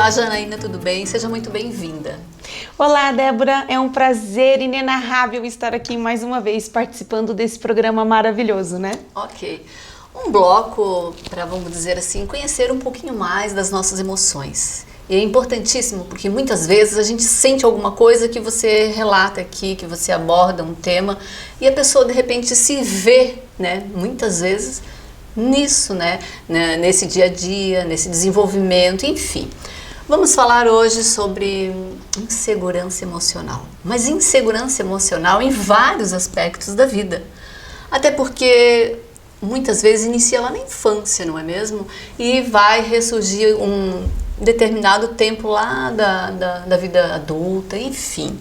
Olá, Janaína, tudo bem? Seja muito bem-vinda. Olá, Débora, é um prazer inenarrável estar aqui mais uma vez participando desse programa maravilhoso, né? Ok. Um bloco para, vamos dizer assim, conhecer um pouquinho mais das nossas emoções. E é importantíssimo porque muitas vezes a gente sente alguma coisa que você relata aqui, que você aborda um tema e a pessoa de repente se vê, né, muitas vezes nisso, né, nesse dia a dia, nesse desenvolvimento, enfim. Vamos falar hoje sobre insegurança emocional, mas insegurança emocional em vários aspectos da vida. Até porque muitas vezes inicia lá na infância, não é mesmo? E vai ressurgir um determinado tempo lá da vida adulta, enfim.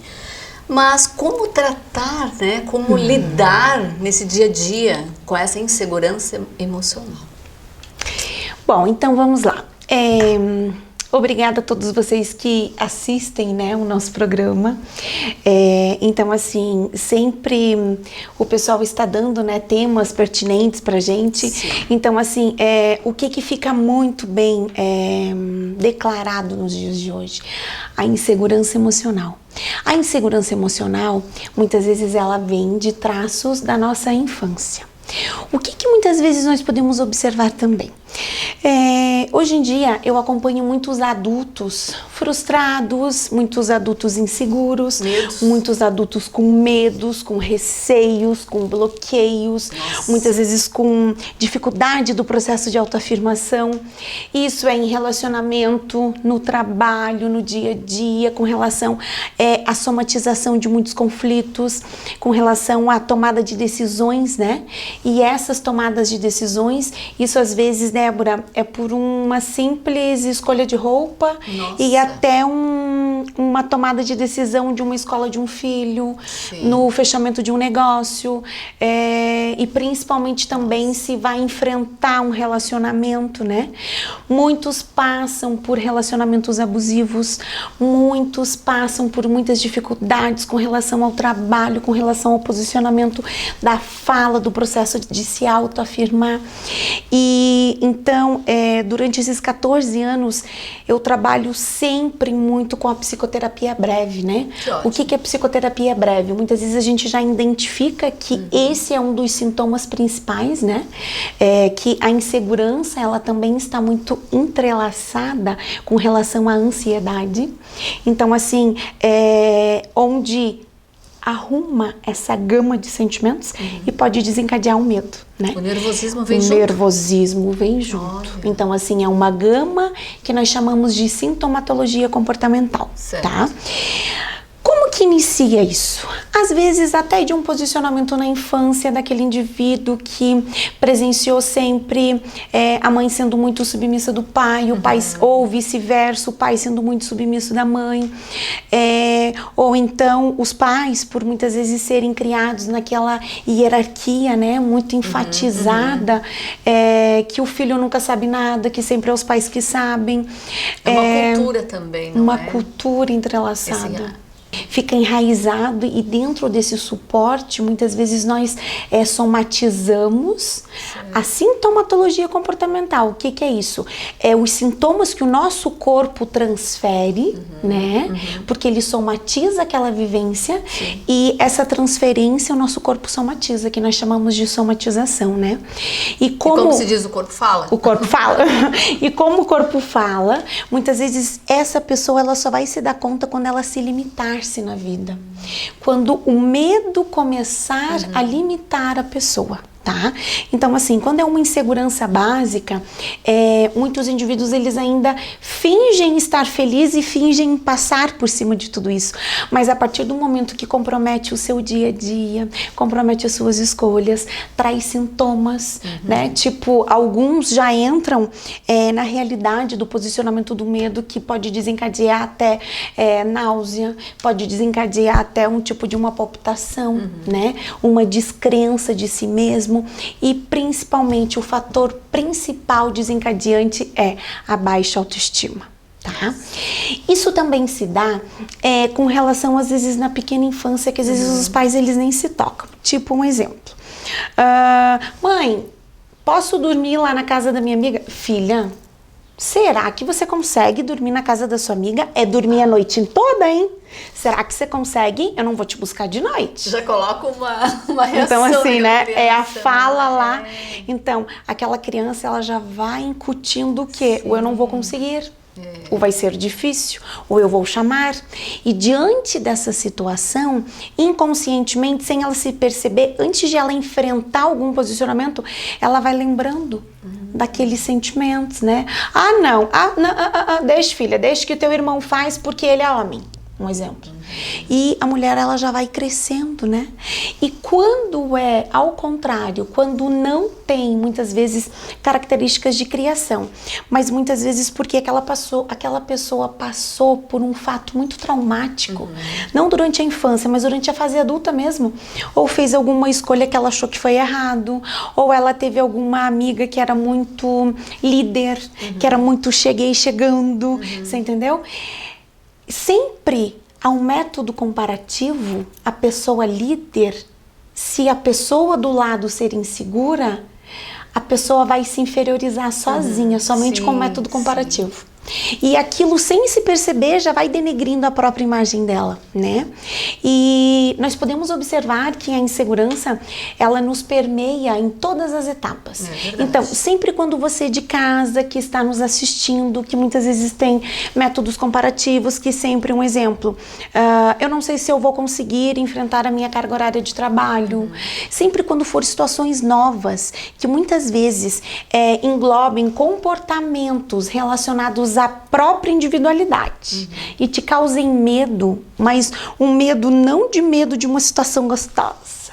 Mas como tratar, né? Como lidar nesse dia a dia com essa insegurança emocional? Bom, então vamos lá. Obrigada a todos vocês que assistem, né, o nosso programa. Então, assim, sempre o pessoal está dando, né, temas pertinentes pra gente. Sim. Então, assim, o que fica muito bem declarado nos dias de hoje? A insegurança emocional. A insegurança emocional, muitas vezes ela vem de traços da nossa infância. O que muitas vezes nós podemos observar também? Hoje em dia eu acompanho muitos adultos frustrados, muitos adultos inseguros, muitos adultos com medos, com receios, com bloqueios, muitas vezes com dificuldade do processo de autoafirmação. Isso é em relacionamento, no trabalho, no dia a dia, com relação à somatização de muitos conflitos, com relação à tomada de decisões, né? E essas tomadas de decisões, isso às vezes, Débora, é por uma simples escolha de roupa. Nossa. E até uma tomada de decisão de uma escola de um filho, Sim. No fechamento de um negócio, e principalmente também se vai enfrentar um relacionamento, né? Muitos passam por relacionamentos abusivos, muitos passam por muitas dificuldades com relação ao trabalho, com relação ao posicionamento da fala, do processo de se autoafirmar. E então, durante esses 14 anos, eu trabalho sempre muito com a psicoterapia breve, né? O que é psicoterapia breve? Muitas vezes a gente já identifica que esse é um dos sintomas principais, né? Que a insegurança, ela também está muito entrelaçada com relação à ansiedade. Então, assim, onde arruma essa gama de sentimentos e pode desencadear um medo, né? O nervosismo vem junto? O nervosismo vem junto. Olha. Então, assim, é uma gama que nós chamamos de sintomatologia comportamental, certo. Tá? Como que inicia isso? Às vezes até de um posicionamento na infância daquele indivíduo que presenciou sempre a mãe sendo muito submissa do pai, o pai, ou vice-versa, o pai sendo muito submisso da mãe, ou então os pais, por muitas vezes serem criados naquela hierarquia, né, muito enfatizada, que o filho nunca sabe nada, que sempre é os pais que sabem. É uma cultura também, não uma é? cultura entrelaçada. Fica enraizado e dentro desse suporte, muitas vezes nós somatizamos a sintomatologia comportamental. O que é isso? Os sintomas que o nosso corpo transfere, né? Porque ele somatiza aquela vivência. Sim. E essa transferência o nosso corpo somatiza, que nós chamamos de somatização, né? E como se diz, o corpo fala? O corpo fala. E como o corpo fala, muitas vezes essa pessoa ela só vai se dar conta quando ela se limitar na vida, quando o medo começar a limitar a pessoa, tá? Então, assim, quando é uma insegurança básica, muitos indivíduos, eles ainda fingem estar felizes e fingem passar por cima de tudo isso, mas a partir do momento que compromete o seu dia a dia, compromete as suas escolhas, traz sintomas, né? Tipo, alguns já entram na realidade do posicionamento do medo, que pode desencadear até náusea, pode desencadear até um tipo de uma palpitação, né? Uma descrença de si mesmo. E principalmente o fator principal desencadeante é a baixa autoestima. Tá? Isso também se dá com relação às vezes na pequena infância, que às vezes os pais eles nem se tocam. Tipo um exemplo, mãe, posso dormir lá na casa da minha amiga? Filha, Será que você consegue dormir na casa da sua amiga? É dormir a noite toda, hein? Será que você consegue? Eu não vou te buscar de noite. Já coloca uma reação. Então, assim, né? Criança, é a fala lá. É. Então, aquela criança, ela já vai incutindo o quê? Ou eu não vou conseguir. Ou vai ser difícil, ou eu vou chamar. E diante dessa situação, inconscientemente, sem ela se perceber, antes de ela enfrentar algum posicionamento, ela vai lembrando daqueles sentimentos, né? Não, deixa, filha, deixa que teu irmão faz porque ele é homem. Um exemplo. E a mulher, ela já vai crescendo, né? E quando é ao contrário, quando não tem, muitas vezes, características de criação, mas muitas vezes porque aquela pessoa passou por um fato muito traumático, não durante a infância, mas durante a fase adulta mesmo, ou fez alguma escolha que ela achou que foi errado, ou ela teve alguma amiga que era muito líder, que era muito chegando, você entendeu? Sempre há um método comparativo, a pessoa líder, se a pessoa do lado ser insegura, a pessoa vai se inferiorizar sozinha, somente com o método comparativo. E aquilo, sem se perceber, já vai denegrindo a própria imagem dela, né? E nós podemos observar que a insegurança, ela nos permeia em todas as etapas. Então, sempre quando você de casa, que está nos assistindo, que muitas vezes tem métodos comparativos, que sempre um exemplo, eu não sei se eu vou conseguir enfrentar a minha carga horária de trabalho. Sempre quando for situações novas, que muitas vezes englobem comportamentos relacionados à própria individualidade e te causem medo, mas um medo não de medo de uma situação gostosa.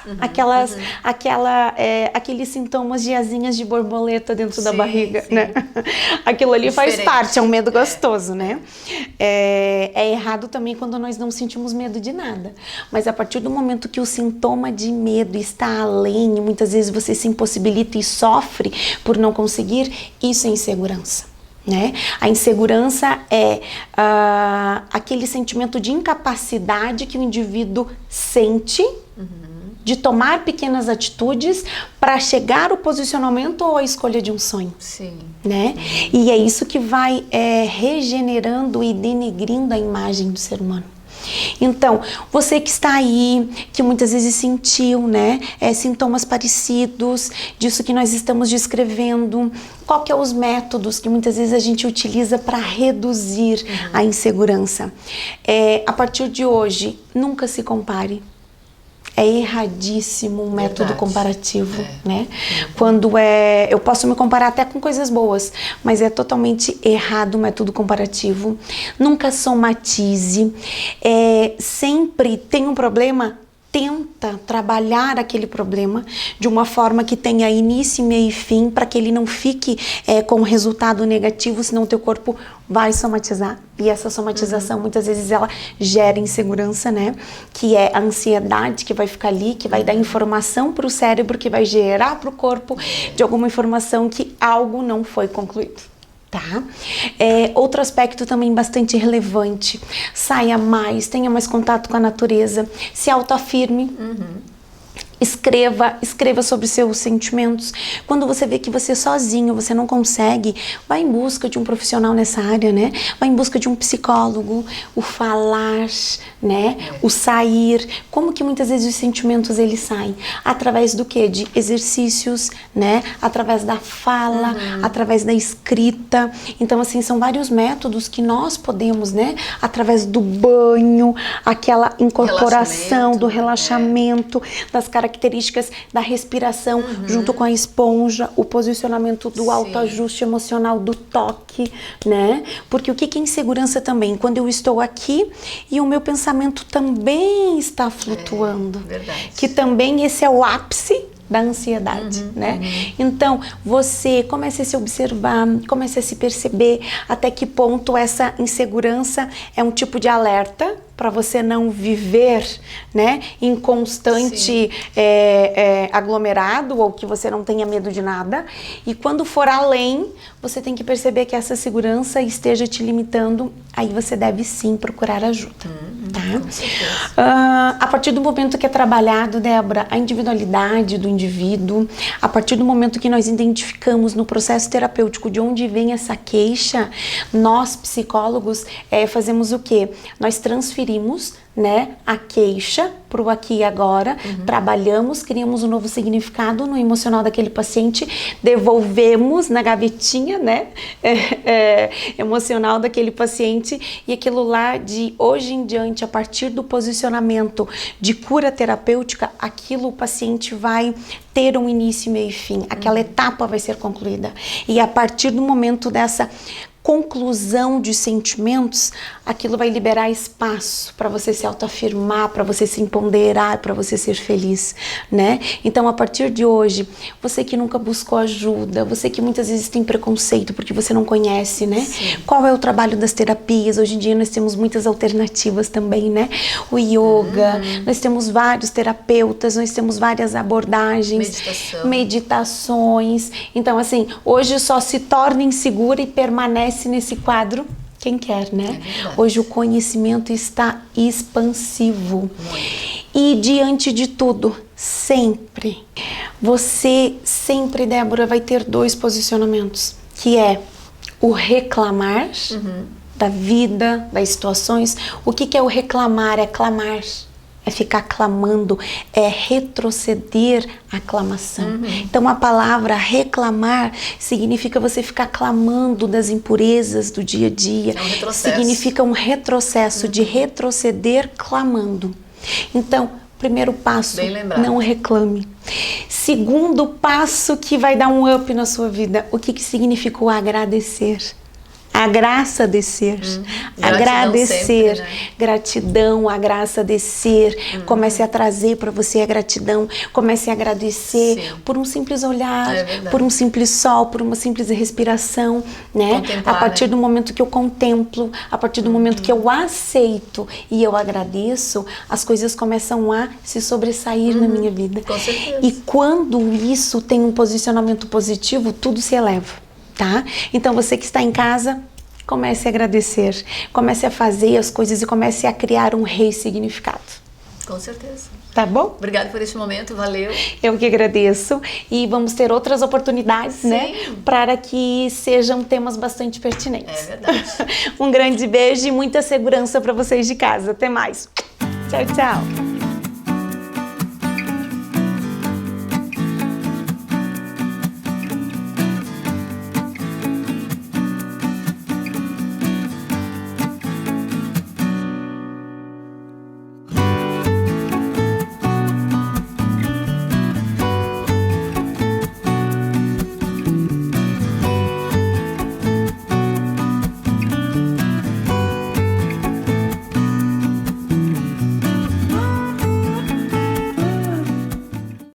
Aqueles sintomas de asinhas de borboleta dentro da barriga, né? Aquilo ali faz parte, é um medo gostoso, né? É errado também quando nós não sentimos medo de nada. Mas a partir do momento que o sintoma de medo está além, e muitas vezes você se impossibilita e sofre por não conseguir, isso é insegurança. Né? A insegurança é aquele sentimento de incapacidade que o indivíduo sente de tomar pequenas atitudes para chegar ao posicionamento ou à escolha de um sonho. Né? E é isso que vai regenerando e denegrindo a imagem do ser humano. Então, você que está aí, que muitas vezes sentiu, né, sintomas parecidos disso que nós estamos descrevendo, qual que é os métodos que muitas vezes a gente utiliza para reduzir a insegurança? A partir de hoje, nunca se compare. É erradíssimo o método comparativo, né? Quando eu posso me comparar até com coisas boas, mas é totalmente errado o método comparativo. Nunca somatize. Sempre tem um problema, tenta trabalhar aquele problema de uma forma que tenha início, meio e fim, para que ele não fique com resultado negativo, senão o teu corpo vai somatizar. E essa somatização, muitas vezes, ela gera insegurança, né? Que é a ansiedade que vai ficar ali, que vai dar informação para o cérebro, que vai gerar para o corpo de alguma informação que algo não foi concluído. Tá? Outro aspecto também bastante relevante, saia mais, tenha mais contato com a natureza, se autoafirme. Escreva sobre seus sentimentos. Quando você vê que você sozinho, você não consegue, vai em busca de um profissional nessa área, né? Vai em busca de um psicólogo, o falar, né? O sair. Como que muitas vezes os sentimentos eles saem? Através do quê? De exercícios, né? Através da fala, através da escrita. Então, assim, são vários métodos que nós podemos, né? Através do banho, aquela incorporação, do relaxamento, das características da respiração junto com a esponja, o posicionamento do autoajuste emocional, do toque, né? Porque o que é insegurança também? Quando eu estou aqui e o meu pensamento também está flutuando. Que também esse é o ápice da ansiedade, né? Então, você comece a se observar, comece a se perceber até que ponto essa insegurança é um tipo de alerta para você não viver, né, em constante aglomerado, ou que você não tenha medo de nada. E quando for além, você tem que perceber que essa segurança esteja te limitando, aí você deve sim procurar ajuda, tá? A partir do momento que é trabalhado, Débora, a individualidade do indivíduo, a partir do momento que nós identificamos no processo terapêutico de onde vem essa queixa, nós, psicólogos, fazemos o quê? Nós transferimos, né, a queixa para o aqui e agora, trabalhamos, criamos um novo significado no emocional daquele paciente, devolvemos na gavetinha, né, emocional daquele paciente, e aquilo lá de hoje em diante, a partir do posicionamento de cura terapêutica, aquilo o paciente vai ter um início, meio e fim, aquela etapa vai ser concluída. E a partir do momento dessa conclusão de sentimentos, aquilo vai liberar espaço para você se autoafirmar, para você se empoderar, para você ser feliz, né? Então, a partir de hoje, você que nunca buscou ajuda, você que muitas vezes tem preconceito porque você não conhece, né? Sim. Qual é o trabalho das terapias? Hoje em dia nós temos muitas alternativas também, né? O yoga, nós temos vários terapeutas, nós temos várias abordagens, meditações. Então, assim, hoje só se torna insegura e permanece nesse quadro quem quer, né? Hoje o conhecimento está expansivo. E diante de tudo, sempre, você sempre, Débora, vai ter dois posicionamentos, que é o reclamar da vida, das situações. O que é o reclamar? É clamar. É ficar clamando, é retroceder a clamação. Então a palavra reclamar significa você ficar clamando das impurezas do dia a dia. É um retrocesso. Significa um retrocesso de retroceder clamando. Então, primeiro passo, não reclame. Segundo passo que vai dar um up na sua vida, o que significa o agradecer? A graça descer, agradecer, sempre, né? Gratidão, a graça descer, comece a trazer para você a gratidão, comece a agradecer por um simples olhar, por um simples sol, por uma simples respiração, né? A partir do momento que eu contemplo, a partir do momento que eu aceito e eu agradeço, as coisas começam a se sobressair na minha vida. Com certeza. E quando isso tem um posicionamento positivo, tudo se eleva. Tá? Então você que está em casa, comece a agradecer, comece a fazer as coisas e comece a criar um ressignificado. Com certeza. Tá bom? Obrigada por este momento, valeu. Eu que agradeço e vamos ter outras oportunidades, né? Para que sejam temas bastante pertinentes. É verdade. Um grande beijo e muita segurança para vocês de casa. Até mais. Tchau, tchau.